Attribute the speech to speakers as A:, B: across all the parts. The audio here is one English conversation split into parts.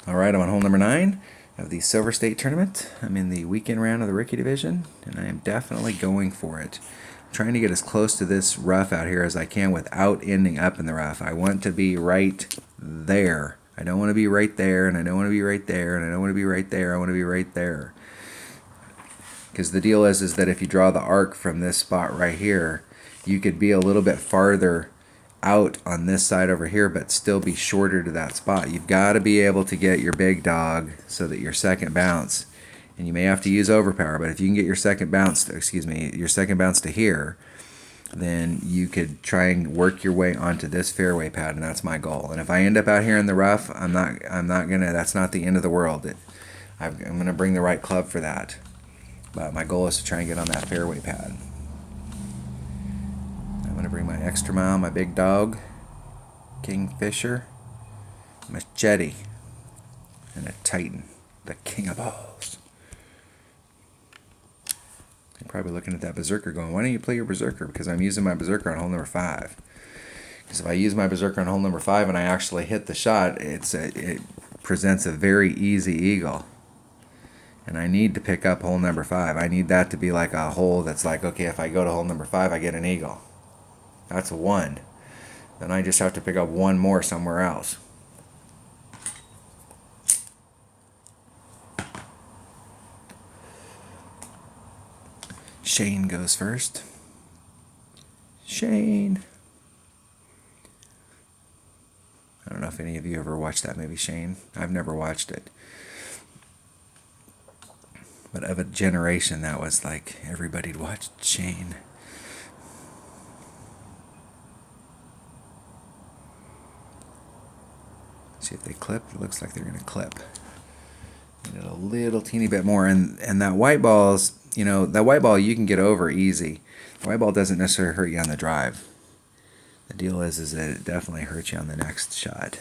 A: All right, I'm on hole number 9 of the Silver State Tournament. I'm in the weekend round of the Rookie Division, and I am definitely going for it. I'm trying to get as close to this rough out here as I can without ending up in the rough. I want to be right there. I don't want to be right there, and I don't want to be right there, and I don't want to be right there. I want to be right there. Because the deal is that if you draw the arc from this spot right here, you could be a little bit farther out on this side over here, but still be shorter to that spot. You've got to be able to get your big dog so that your second bounce, and you may have to use overpower, but if you can get your second bounce, your second bounce to here, then you could try and work your way onto this fairway pad, and that's my goal. And if I end up out here in the rough, I'm not gonna. That's not the end of the world. I'm gonna bring the right club for that, but my goal is to try and get on that fairway pad. I'm going to bring my extra mile, my big dog, Kingfisher, Machete, and a Titan, the king of balls. You're probably looking at that Berserker going, why don't you play your Berserker? Because I'm using my Berserker on hole number 5. Because if I use my Berserker on hole number 5 and I actually hit the shot, it presents a very easy eagle. And I need to pick up hole number 5. I need that to be like a hole that's like, okay, if I go to hole number 5, I get an eagle. That's a 1. Then I just have to pick up one more somewhere else. Shane goes first. Shane. I don't know if any of you ever watched that movie, Shane. I've never watched it. But of a generation, that was like everybody'd watch Shane. See if they clip. It looks like they're going to clip. Need a little teeny bit more. And that white ball's, that white ball you can get over easy. The white ball doesn't necessarily hurt you on the drive. The deal is that it definitely hurts you on the next shot.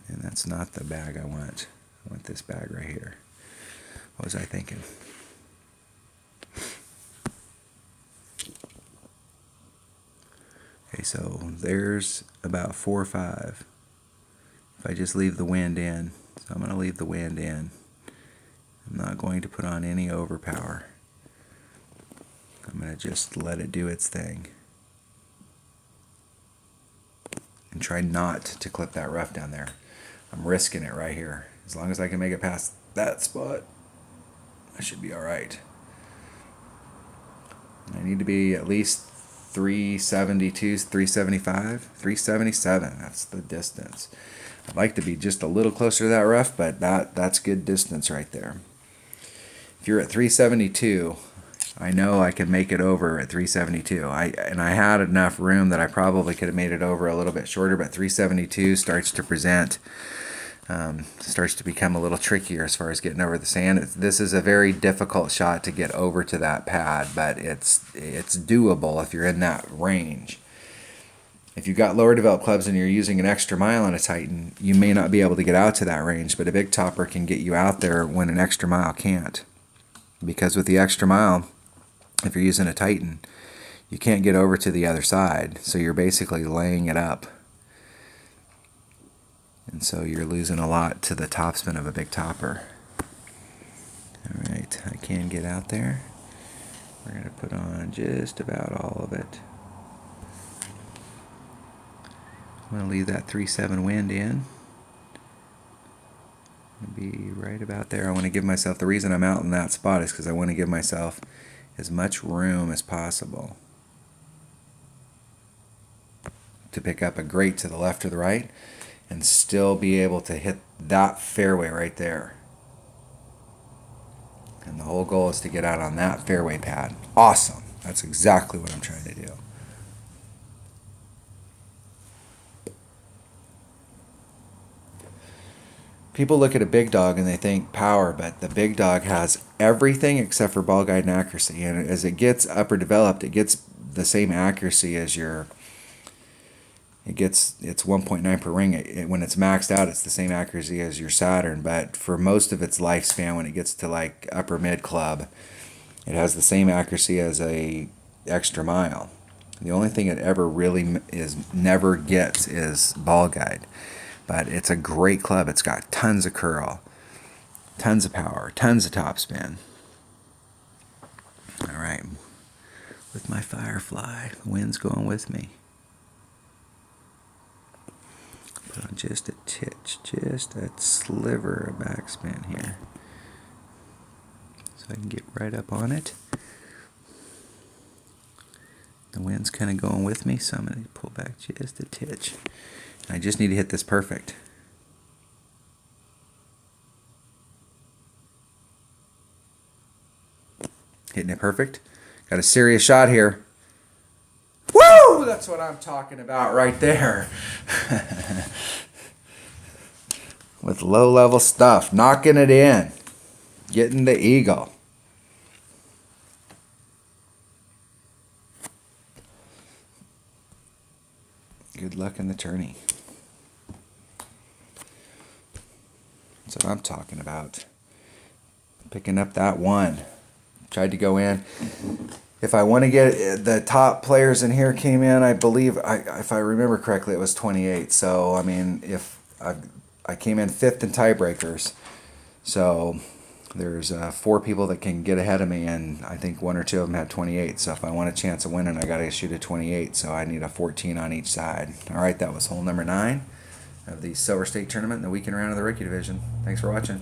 A: And that's not the bag I want. I want this bag right here. What was I thinking? Okay, so there's about 4 or 5. If I just leave the wind in, so I'm going to leave the wind in. I'm not going to put on any overpower. I'm going to just let it do its thing. And try not to clip that rough down there. I'm risking it right here. As long as I can make it past that spot, I should be alright. I need to be at least 372, 375, 377. That's the distance. I'd like to be just a little closer to that rough, but that's good distance right there. If you're at 372, I know I can make it over at 372. I had enough room that I probably could have made it over a little bit shorter, but 372 starts to become a little trickier as far as getting over the sand. This is a very difficult shot to get over to that pad, but it's doable if you're in that range. If you've got lower developed clubs and you're using an extra mile on a Titan, you may not be able to get out to that range, but a big topper can get you out there when an extra mile can't. Because with the extra mile, if you're using a Titan, you can't get over to the other side, so you're basically laying it up. And so you're losing a lot to the topspin of a big topper. Alright, I can get out there. We're going to put on just about all of it. I'm going to leave that 3-7 wind in. Be right about there. I want to give myself, the reason I'm out in that spot is because I want to give myself as much room as possible to pick up a grate to the left or the right and still be able to hit that fairway right there. And the whole goal is to get out on that fairway pad. Awesome. That's exactly what I'm trying to do. People look at a big dog and they think power, but the big dog has everything except for ball guide and accuracy. And as it gets upper developed, it gets the same accuracy as your... it's 1.9 per ring. When it's maxed out, it's the same accuracy as your Saturn. But for most of its lifespan, when it gets to like upper mid club, it has the same accuracy as a extra mile. The only thing it ever really never gets is ball guide. But it's a great club. It's got tons of curl, tons of power, tons of topspin. All right, with my Firefly, the wind's going with me. Put on just a titch, just a sliver of backspin here, so I can get right up on it. The wind's kind of going with me, so I'm going to pull back just a titch. I just need to hit this perfect. Hitting it perfect. Got a serious shot here. Woo! That's what I'm talking about right there. With low-level stuff, knocking it in. Getting the eagle. Good luck in the tourney. That's what I'm talking about. Picking up that one. Tried to go in. If I want to get the top players in here came in, I believe, if I remember correctly, it was 28. So, I mean, if I came in 5th in tiebreakers. So, there's 4 people that can get ahead of me, and I think 1 or 2 of them had 28. So, if I want a chance of winning, I got to shoot a 28. So, I need a 14 on each side. All right, that was hole number 9 of the Silver State Tournament in the weekend round of the Rookie Division. Thanks for watching.